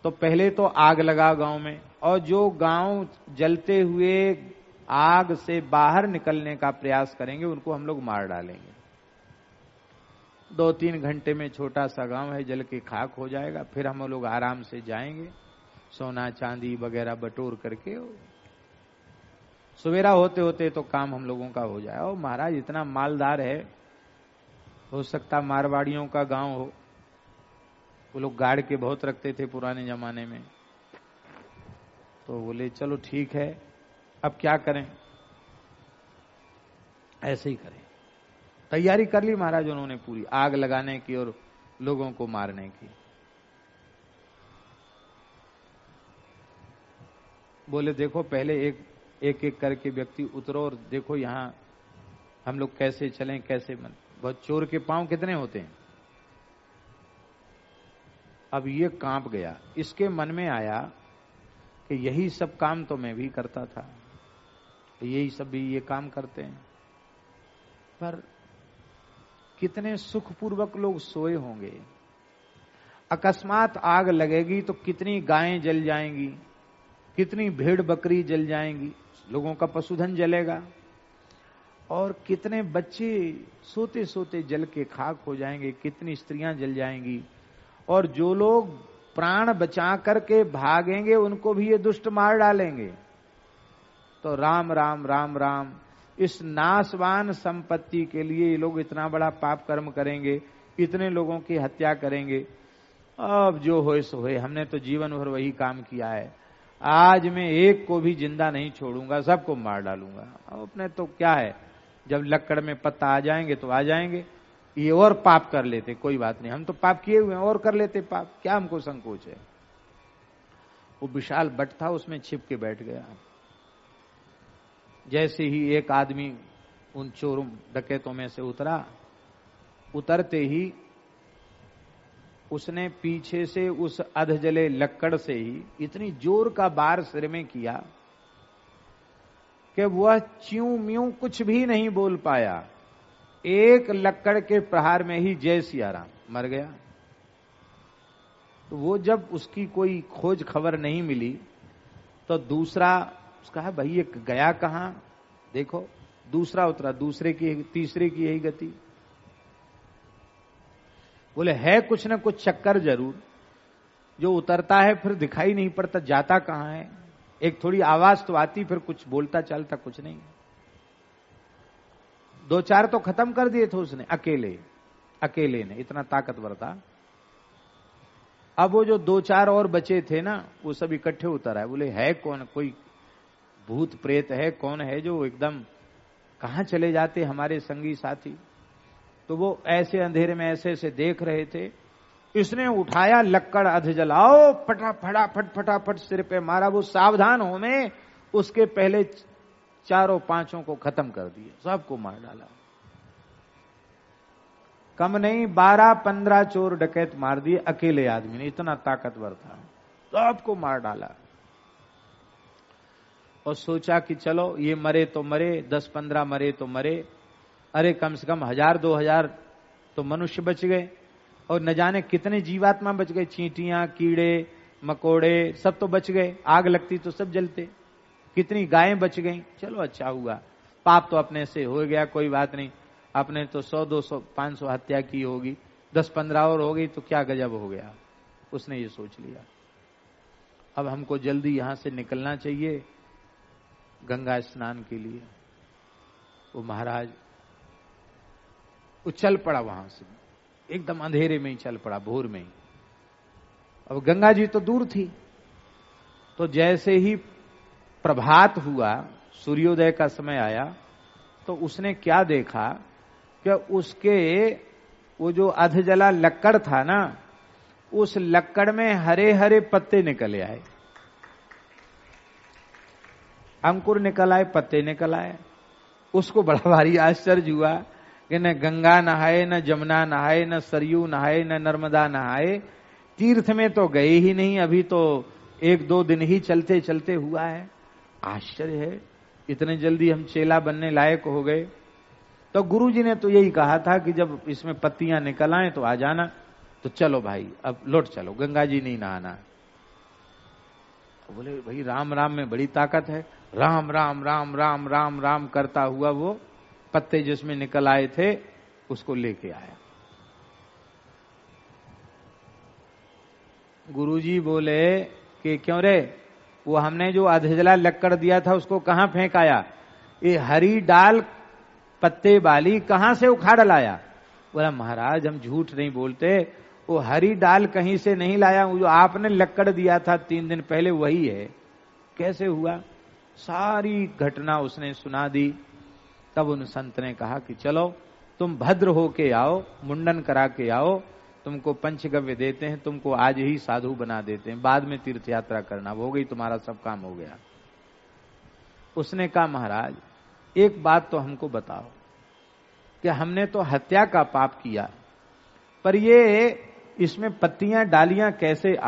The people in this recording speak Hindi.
तो पहले तो आग लगा गांव में, और जो गांव जलते हुए आग से बाहर निकलने का प्रयास करेंगे उनको हम लोग मार डालेंगे। 2-3 घंटे में छोटा सा गांव है, जल के खाक हो जाएगा। फिर हम लोग आराम से जाएंगे, सोना चांदी वगैरह बटोर करके, सवेरा होते होते तो काम हम लोगों का हो जाए। और महाराज इतना मालदार है, हो सकता मारवाड़ियों का गांव हो, वो लोग गाड़ के बहुत रखते थे पुराने जमाने में। तो बोले चलो ठीक है, अब क्या करें, ऐसे ही करें। तैयारी कर ली महाराज उन्होंने पूरी, आग लगाने की और लोगों को मारने की। बोले देखो पहले एक एक करके व्यक्ति उतरो और देखो यहां हम लोग कैसे चलें, कैसे बहुत चोर के पांव कितने होते हैं। अब ये कांप गया, इसके मन में आया कि यही सब काम तो मैं भी करता था, यही सब भी ये काम करते हैं, पर कितने सुखपूर्वक लोग सोए होंगे। अकस्मात आग लगेगी तो कितनी गायें जल जाएंगी, कितनी भेड़ बकरी जल जाएंगी, लोगों का पशुधन जलेगा, और कितने बच्चे सोते सोते जल के खाक हो जाएंगे, कितनी स्त्रियां जल जाएंगी। और जो लोग प्राण बचा करके भागेंगे उनको भी ये दुष्ट मार डालेंगे। तो राम राम राम राम, इस नाशवान संपत्ति के लिए ये लोग इतना बड़ा पाप कर्म करेंगे, इतने लोगों की हत्या करेंगे। अब जो होए सो होए, हमने तो जीवन भर वही काम किया है, आज मैं एक को भी जिंदा नहीं छोड़ूंगा, सबको मार डालूंगा। अब अपने तो क्या है, जब लक्कड़ में पत्ता आ जाएंगे तो आ जाएंगे, ये और पाप कर लेते, कोई बात नहीं, हम तो पाप किए हुए हैं, और कर लेते पाप, क्या हमको संकोच है। वो विशाल बट था, उसमें छिप के बैठ गया। जैसे ही एक आदमी उन चोरों डकैतों में से उतरा, उतरते ही उसने पीछे से उस अधजले लक्कड़ से ही इतनी जोर का बार सिर में किया कि वह च्यूं म्यूं कुछ भी नहीं बोल पाया। एक लक्कड़ के प्रहार में ही जय सिया राम मर गया। तो वो जब उसकी कोई खोज खबर नहीं मिली तो दूसरा उसका है भाई ये गया कहां, देखो दूसरा उतरा, दूसरे की तीसरे की यही गति। बोले है कुछ न कुछ चक्कर जरूर, जो उतरता है फिर दिखाई नहीं पड़ता जाता कहां है, एक थोड़ी आवाज तो आती, फिर कुछ बोलता चालता कुछ नहीं। 2-4 तो खत्म कर दिए थे उसने अकेले ने, इतना ताकतवर था। अब वो जो 2-4 और बचे थे ना, वो सब इकट्ठे उतर आए। बोले है कौन, कोई भूत प्रेत है, कौन है जो एकदम कहां चले जाते हमारे संगी साथी। तो वो ऐसे अंधेरे में ऐसे ऐसे देख रहे थे। इसने उठाया लक्कड़, अध जलाओ, फटाफट फटाफट सिर पे मारा। वो सावधान हो में उसके पहले 4-5 को खत्म कर दिया, सबको मार डाला। कम नहीं 12-15 चोर डकैत मार दिए अकेले आदमी ने, इतना ताकतवर था, सबको मार डाला। और सोचा कि चलो ये मरे तो मरे, 10-15 मरे तो मरे, अरे कम से कम 1000-2000 तो मनुष्य बच गए, और न जाने कितने जीवात्मा बच गए, चींटियां कीड़े मकोड़े सब तो बच गए, आग लगती तो सब जलते, कितनी गायें बच गईं। चलो अच्छा हुआ, पाप तो अपने से हो गया, कोई बात नहीं, आपने तो 100-200-500 हत्या की होगी, 10-15 और हो गई तो क्या गजब हो गया। उसने ये सोच लिया अब हमको जल्दी यहां से निकलना चाहिए गंगा स्नान के लिए। वो महाराज उछल पड़ा वहां से, एकदम अंधेरे में ही चल पड़ा, भोर में ही। अब गंगा जी तो दूर थी, तो जैसे ही प्रभात हुआ, सूर्योदय का समय आया, तो उसने क्या देखा कि उसके वो जो अधजला लक्कड़ था ना, उस लक्कड़ में हरे हरे पत्ते निकले आए, अंकुर निकल आए, पत्ते निकल आए। उसको बड़ा भारी आश्चर्य हुआ कि न गंगा नहाए, न जमुना नहाए, न सरयू नहाए, न नर्मदा नहाए, तीर्थ में तो गए ही नहीं, अभी तो 1-2 दिन ही चलते चलते हुआ है। आश्चर्य है, इतने जल्दी हम चेला बनने लायक हो गए। तो गुरुजी ने तो यही कहा था कि जब इसमें पत्तियां निकल आए तो आ जाना। तो चलो भाई अब लौट चलो, गंगा जी नहीं नहाना। बोले भाई राम राम में बड़ी ताकत है। राम राम राम राम राम राम करता हुआ वो पत्ते जिसमें निकल आए थे उसको लेके आया। गुरुजी बोले कि क्यों रे, वो हमने जो अधजला लक्कड़ दिया था उसको कहां फेंक आया? ये हरी डाल पत्ते वाली कहां से उखाड़ लाया? बोला महाराज हम झूठ नहीं बोलते, वो हरी डाल कहीं से नहीं लाया, वो जो आपने लक्कड़ दिया था 3 दिन पहले वही है। कैसे हुआ? सारी घटना उसने सुना दी। तब उन संत ने कहा कि चलो तुम भद्र होके आओ, मुंडन करा के आओ, तुमको पंचगव्य देते हैं, तुमको आज ही साधु बना देते हैं, बाद में तीर्थ यात्रा करना, हो गई तुम्हारा सब काम हो गया। उसने कहा महाराज एक बात तो हमको बताओ कि हमने तो हत्या का पाप किया, पर ये इसमें पत्तियां डालियां कैसे आ